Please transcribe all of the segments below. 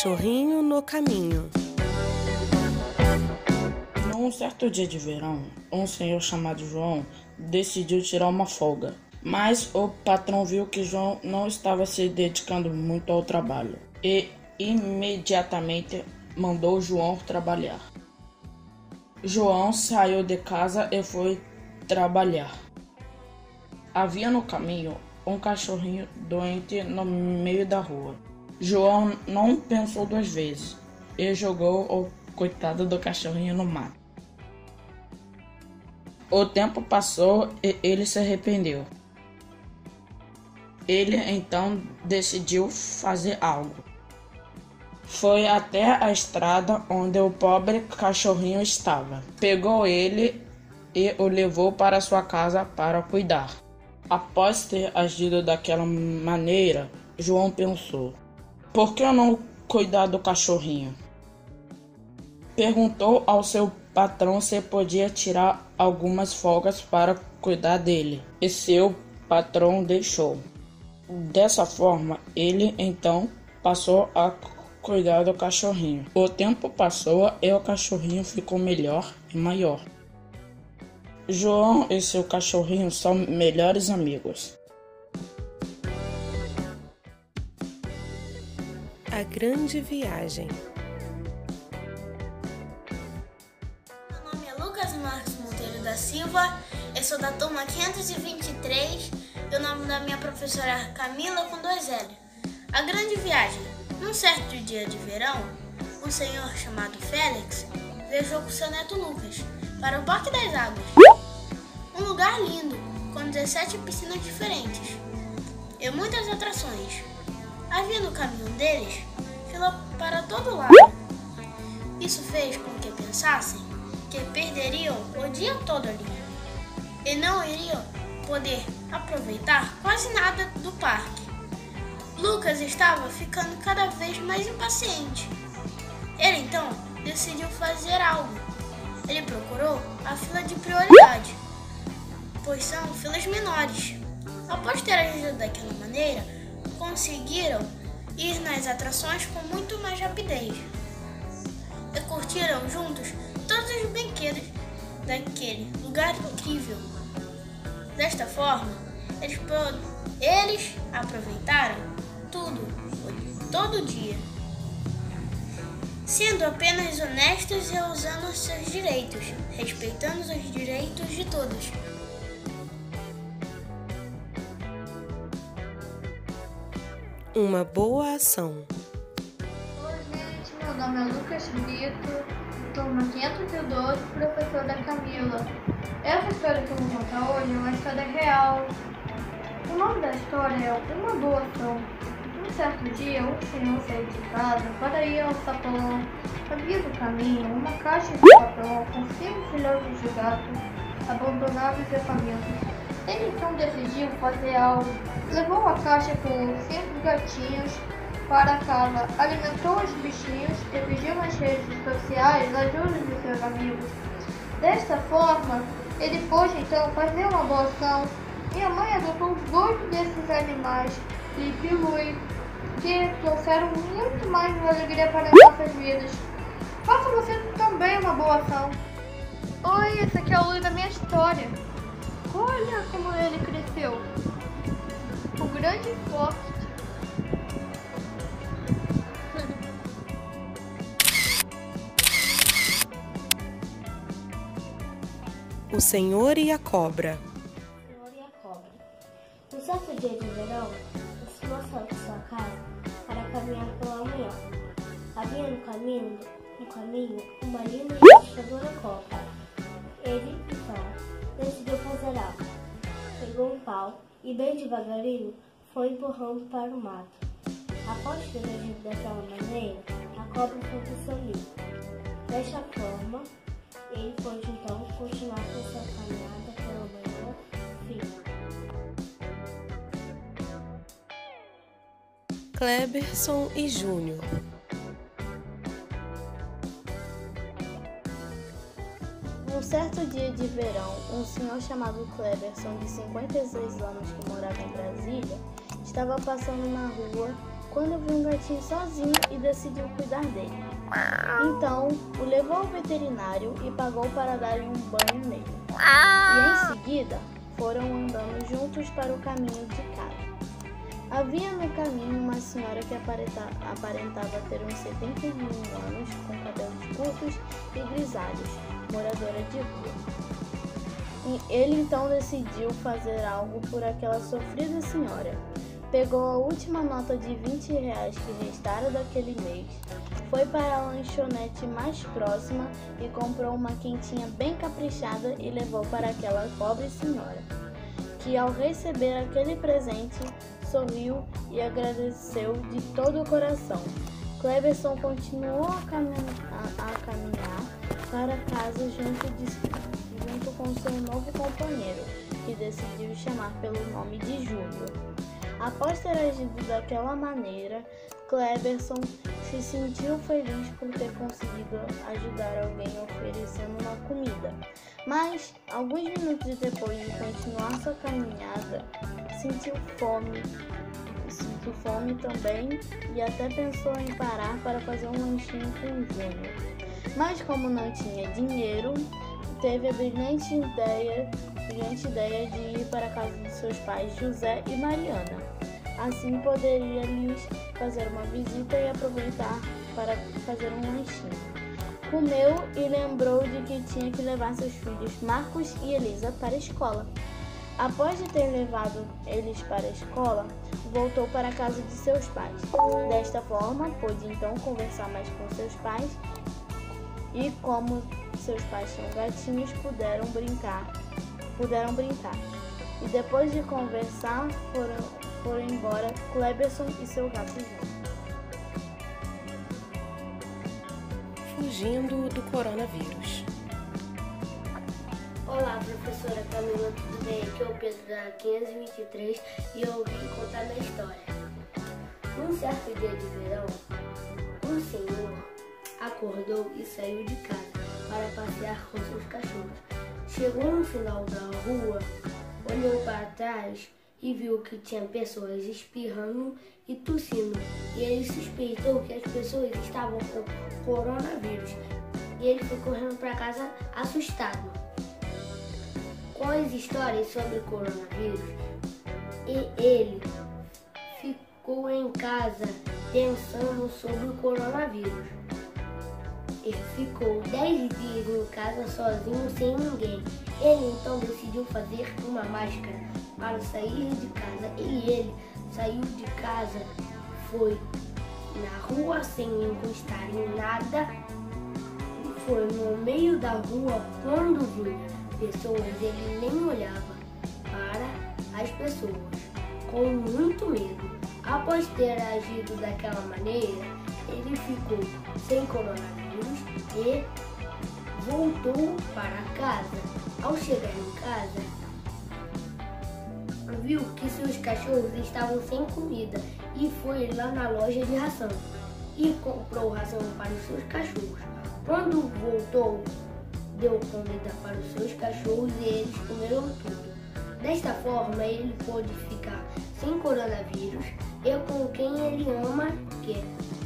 cachorrinho no caminho. Num certo dia de verão, um senhor chamado João decidiu tirar uma folga. Mas o patrão viu que João não estava se dedicando muito ao trabalho e imediatamente mandou João trabalhar. João saiu de casa e foi trabalhar. Havia no caminho um cachorrinho doente no meio da rua. João não pensou duas vezes e jogou o coitado do cachorrinho no mato. O tempo passou e ele se arrependeu. Ele então decidiu fazer algo. Foi até a estrada onde o pobre cachorrinho estava. Pegou ele e o levou para sua casa para cuidar. Após ter agido daquela maneira, João pensou: por que eu não cuidar do cachorrinho? Perguntou ao seu patrão se podia tirar algumas folgas para cuidar dele, e seu patrão deixou. Dessa forma, ele então passou a cuidar do cachorrinho. O tempo passou e o cachorrinho ficou melhor e maior. João e seu cachorrinho são melhores amigos. A grande viagem. Meu nome é Lucas Marcos Monteiro da Silva, eu sou da turma 523 e o nome da minha professora é Camila com 2 L. A grande viagem. Num certo dia de verão, um senhor chamado Félix viajou com seu neto Lucas para o Parque das Águas. Um lugar lindo, com 17 piscinas diferentes e muitas atrações. Havia no caminho deles fila para todo lado. Isso fez com que pensassem que perderiam o dia todo ali e não iriam poder aproveitar quase nada do parque. Lucas estava ficando cada vez mais impaciente. Ele então decidiu fazer algo. Ele procurou a fila de prioridade, pois são filas menores. Após ter agido daquela maneira, conseguiram ir nas atrações com muito mais rapidez e curtiram juntos todos os brinquedos daquele lugar incrível. Desta forma, eles aproveitaram tudo, todo dia, sendo apenas honestos e usando os seus direitos, respeitando os direitos de todos. Uma boa ação. Oi, gente, meu nome é Lucas Brito, turma 512, professor da Camila. Essa história que eu vou contar hoje é uma história real. O nome da história é Uma Boa Ação. Um certo dia, um senhor saiu de casa para ir ao sapão. Havia no caminho uma caixa de papelão com 5 filhotes de gato abandonados e famintos. Ele então decidiu fazer algo. Levou a caixa com 5 gatinhos para casa, alimentou os bichinhos e pediu nas redes sociais a ajuda de seus amigos. Desta forma, ele pôde então fazer uma boa ação. Minha mãe adotou 2 desses animais, Lipe e Lui, que trouxeram muito mais alegria para nossas vidas. Faça você também uma boa ação. Oi, esse aqui é o Lui da minha história. Olha como ele cresceu. O grande e forte. O Senhor e a Cobra. No certo dia de verão, o senhor saiu de sua casa para caminhar pela manhã. Havia no caminho uma linda e assustadora cobra. Ele, então, decidiu fazer algo. Pegou um pau e, bem devagarinho, foi empurrando para o mato. Após ter agido daquela maneira, a cobra foi para o seu ninho. Desta forma, ele pôde então continuar com sua caminhada pela manhã fria. Cleberson e Júnior. Num certo dia de verão, um senhor chamado Cleberson, de 56 anos, que morava em Brasília, estava passando na rua quando viu um gatinho sozinho e decidiu cuidar dele. Então, o levou ao veterinário e pagou para dar um banho nele. E em seguida, foram andando juntos para o caminho de casa. Havia no caminho uma senhora que aparentava ter uns 71 anos, com cabelos curtos e grisalhos, moradora de rua. E ele então decidiu fazer algo por aquela sofrida senhora. Pegou a última nota de R$20 que restara daquele mês, foi para a lanchonete mais próxima e comprou uma quentinha bem caprichada e levou para aquela pobre senhora, que ao receber aquele presente, sorriu e agradeceu de todo o coração. Cleberson continuou a caminhar para casa junto com seu novo companheiro, que decidiu chamar pelo nome de Júlio. Após ter agido daquela maneira, Cleberson se sentiu feliz por ter conseguido ajudar alguém oferecendo uma comida. Mas, alguns minutos depois de continuar sua caminhada, sentiu fome também e até pensou em parar para fazer um lanchinho com o Júnior. Mas como não tinha dinheiro, teve a brilhante ideia de ir para a casa de seus pais José e Mariana. Assim poderia lhes fazer uma visita e aproveitar para fazer um lanchinho. Comeu e lembrou de que tinha que levar seus filhos Marcos e Elisa para a escola. Após de ter levado eles para a escola, voltou para a casa de seus pais. Desta forma, pôde então conversar mais com seus pais e, como seus pais tinham gatinhos, puderam brincar. E depois de conversar, foram embora Cleberson e seu gato Júnior. Fugindo do coronavírus. Olá, professora Camila, tudo bem? Aqui é o Pedro da 523 e eu vim contar minha história. Num certo dia de verão, um senhor acordou e saiu de casa para passear com seus cachorros. Chegou no final da rua, olhou para trás e viu que tinha pessoas espirrando e tossindo. E ele suspeitou que as pessoas estavam com coronavírus. E ele foi correndo para casa assustado com as histórias sobre coronavírus. E ele ficou em casa pensando sobre o coronavírus. Ele ficou 10 dias em casa sozinho, sem ninguém. Ele então decidiu fazer uma máscara para sair de casa. E ele saiu de casa, foi na rua sem encostar em nada. E foi no meio da rua quando viu pessoas, ele nem olhava para as pessoas, com muito medo. Após ter agido daquela maneira, ele ficou sem coronavírus e voltou para casa. Ao chegar em casa, viu que seus cachorros estavam sem comida e foi lá na loja de ração e comprou ração para os seus cachorros. Quando voltou, deu comida para os seus cachorros e eles comeram tudo. Desta forma, ele pôde ficar sem coronavírus e com quem ele ama,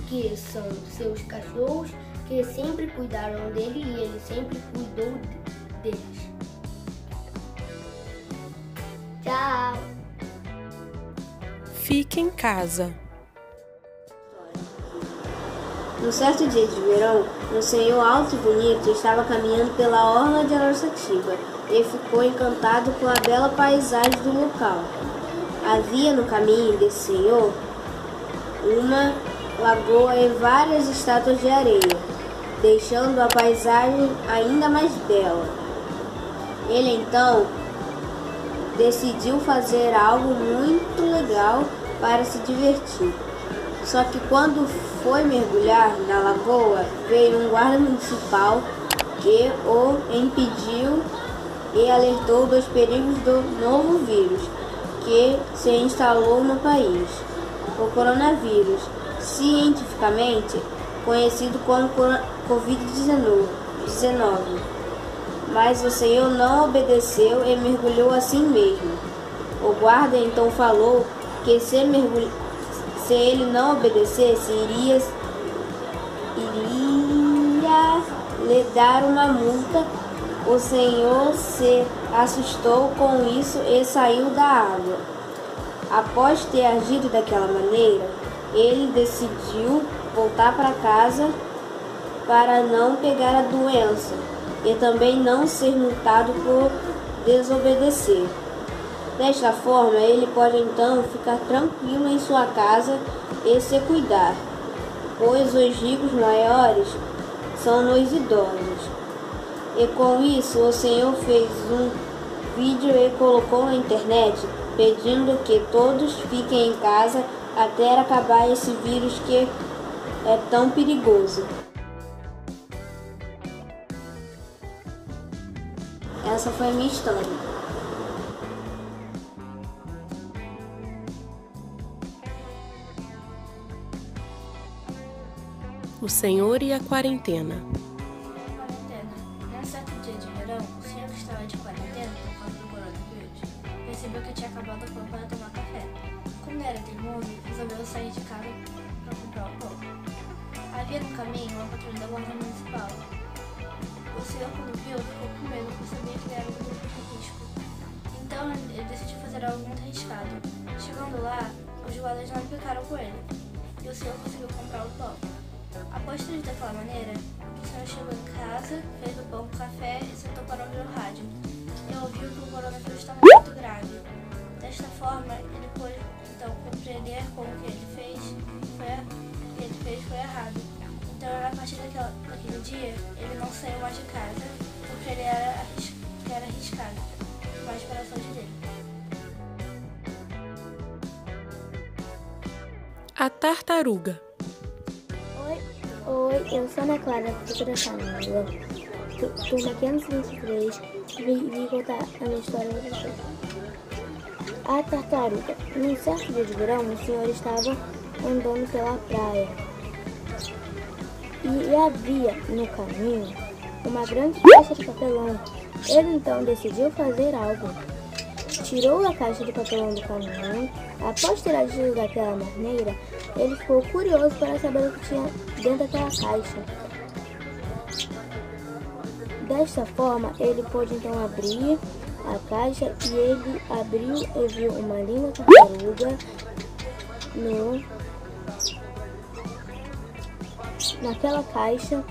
que são seus cachorros, que sempre cuidaram dele e ele sempre cuidou deles. Tchau! Fique em casa. Num certo dia de verão, um senhor alto e bonito estava caminhando pela orla de Araçatiba e ficou encantado com a bela paisagem do local. Havia no caminho desse senhor uma lagoa e várias estátuas de areia, deixando a paisagem ainda mais bela. Ele então decidiu fazer algo muito legal para se divertir. Só que quando foi mergulhar na lagoa, veio um guarda municipal que o impediu e alertou dos perigos do novo vírus que se instalou no país, o coronavírus, cientificamente conhecido como Covid-19. Mas o senhor não obedeceu e mergulhou assim mesmo. O guarda então falou que se se ele não obedecesse, iria lhe dar uma multa. O Senhor se assustou com isso e saiu da água. Após ter agido daquela maneira, ele decidiu voltar para casa para não pegar a doença e também não ser multado por desobedecer. Desta forma, ele pode então ficar tranquilo em sua casa e se cuidar, pois os ricos maiores são nos idosos. E com isso, o Senhor fez um vídeo e colocou na internet, pedindo que todos fiquem em casa até acabar esse vírus que é tão perigoso. Essa foi a minha história. O Senhor e a quarentena. Num certo dia de verão, o senhor que estava de quarentena por causa do coronavírus percebeu que tinha acabado o pão para tomar café. Como ele era teimoso, resolveu sair de casa para comprar o pão. Havia no caminho uma patrulha da guarda municipal. O senhor, quando viu, ficou com medo por saber que ele era um grupo de risco. Então ele decidiu fazer algo muito arriscado. Chegando lá, os guardas não implicaram com ele e o senhor conseguiu comprar o pão. Após ter daquela maneira, o senhor chegou em casa, fez o pão com café e sentou para ouvir o rádio. E ouviu que o coronavírus estava muito grave. Desta forma, ele pôde então compreender como o que ele fez foi errado. Então, a partir daquele dia, ele não saiu mais de casa, porque ele era arriscado mais para a saúde dele. A tartaruga. Oi, eu sou Ana Clara, professora Camila, turma 523, e vim contar a minha história para vocês. A tartaruga. Num certo dia de verão, o senhor estava andando pela praia e havia no caminho uma grande caixa de papelão. Ele então decidiu fazer algo. Tirou a caixa de papelão do caminhão. Após ter agido daquela maneira, ele ficou curioso para saber o que tinha dentro daquela caixa. Desta forma, ele pôde então abrir a caixa e ele abriu e viu uma linda tartaruga naquela caixa.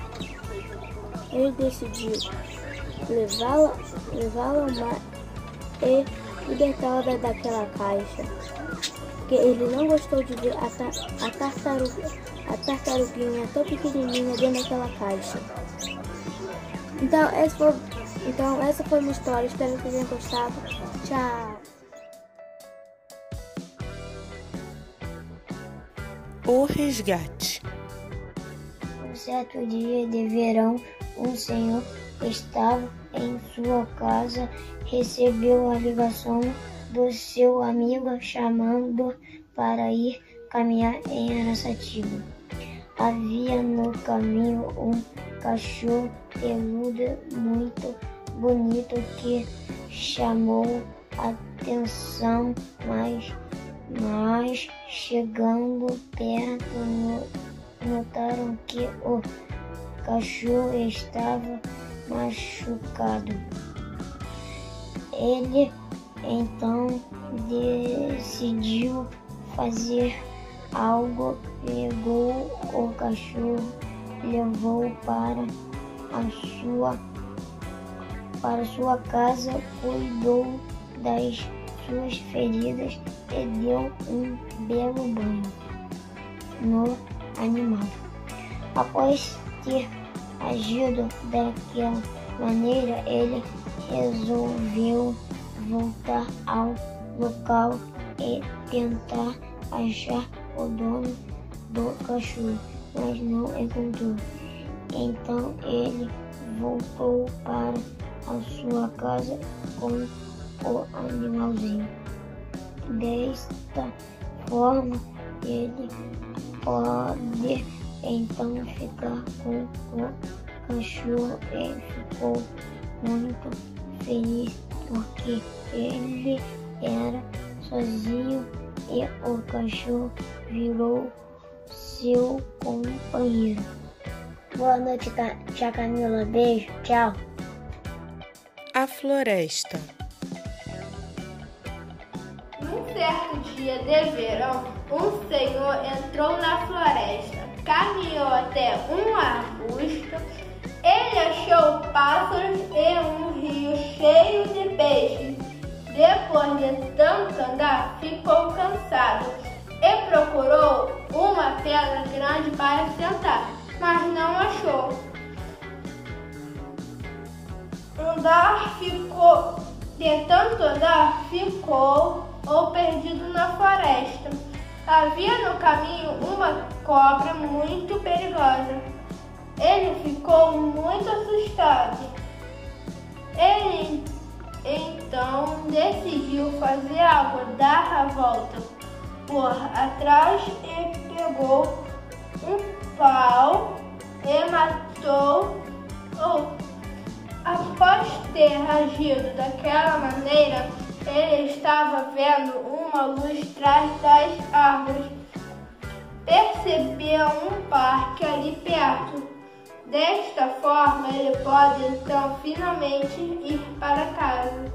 Ele decidiu levá-la ao mar e libertá-la daquela caixa, porque ele não gostou de ver a tartaruguinha tão pequenininha dentro daquela caixa. Então essa foi minha história, espero que vocês tenham gostado. Tchau! O resgate. Um certo dia de verão, um senhor estava em sua casa, recebeu a ligação do seu amigo chamando para ir caminhar em Araçatiba. Havia no caminho um cachorro peludo muito bonito que chamou a atenção, mas chegando perto notaram que o cachorro estava machucado. Ele então decidiu fazer algo, pegou o cachorro, levou para sua casa, cuidou das suas feridas e deu um belo banho no animal. Após ter agido daquela maneira, ele resolveu voltar ao local e tentar achar o dono do cachorro, mas não encontrou. Então ele voltou para a sua casa com o animalzinho. Desta forma, ele pode então ficar com o cachorro e ficou muito feliz porque ele era sozinho e o cachorro virou seu companheiro. Boa noite, tia Camila. Beijo, tchau. A floresta. Num certo dia de verão, um senhor entrou na floresta, caminhou até um arbusto. Ele achou pássaros e um rio cheio de peixes. Depois de tanto andar, ficou cansado e procurou uma pedra grande para sentar, mas não achou. Tentando andar, ficou perdido na floresta. Havia no caminho uma cobra muito perigosa. Ele ficou muito assustado. Ele então decidiu fazer água, dar a volta por atrás e pegou um pau e matou. Após ter agido daquela maneira, ele estava vendo uma luz atrás das árvores. Percebeu um parque ali perto. Desta forma, ele pode então finalmente ir para casa.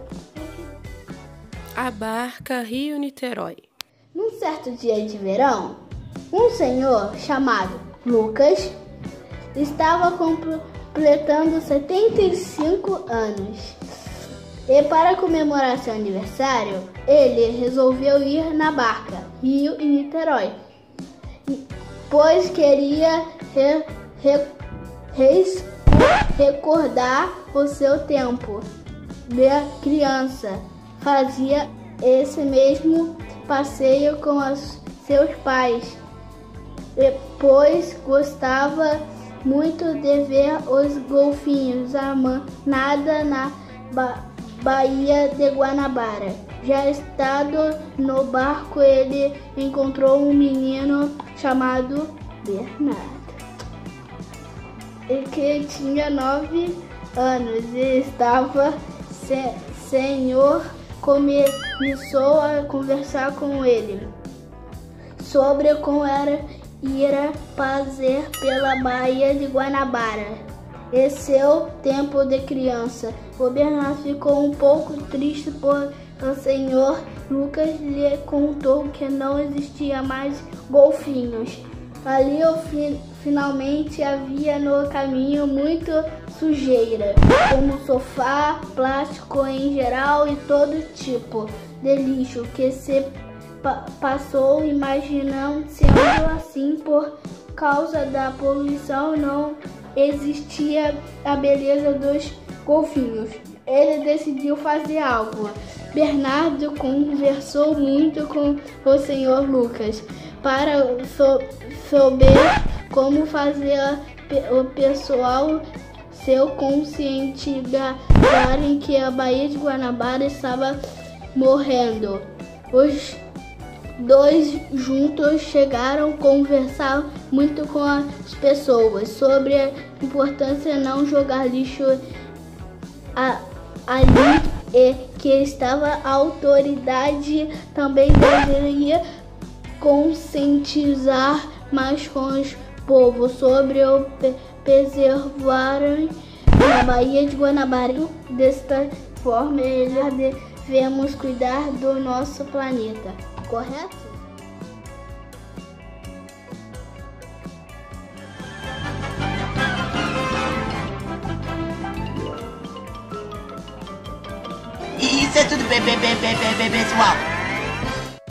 A barca Rio-Niterói. Num certo dia de verão, um senhor chamado Lucas estava completando 75 anos. E para comemorar seu aniversário, ele resolveu ir na barca Rio-Niterói, pois queria recordar o seu tempo de criança. Fazia esse mesmo passeio com seus pais, pois gostava muito de ver os golfinhos nada na Baía de Guanabara. Já estando no barco, ele encontrou um menino chamado Bernardo, que tinha 9 anos e estava senhor. Começou a conversar com ele sobre como era ir fazer pela Baía de Guanabara e seu tempo de criança. O Bernardo ficou um pouco triste por o senhor Lucas lhe contou que não existia mais golfinhos. Ali finalmente havia no caminho muita sujeira, como sofá, plástico em geral e todo tipo de lixo que se passou imaginando. Sendo assim, por causa da poluição, não existia a beleza dos golfinhos. Ele decidiu fazer algo. Bernardo conversou muito com o senhor Lucas para saber como fazer o pessoal se conscientizarem que a Baía de Guanabara estava morrendo. Os dois juntos chegaram a conversar muito com as pessoas sobre a importância de não jogar lixo ali e que a autoridade também deveria conscientizar mais com os povos sobre o preservarem a Baía de Guanabara. Desta forma, devemos cuidar do nosso planeta, correto? Isso é tudo, pessoal.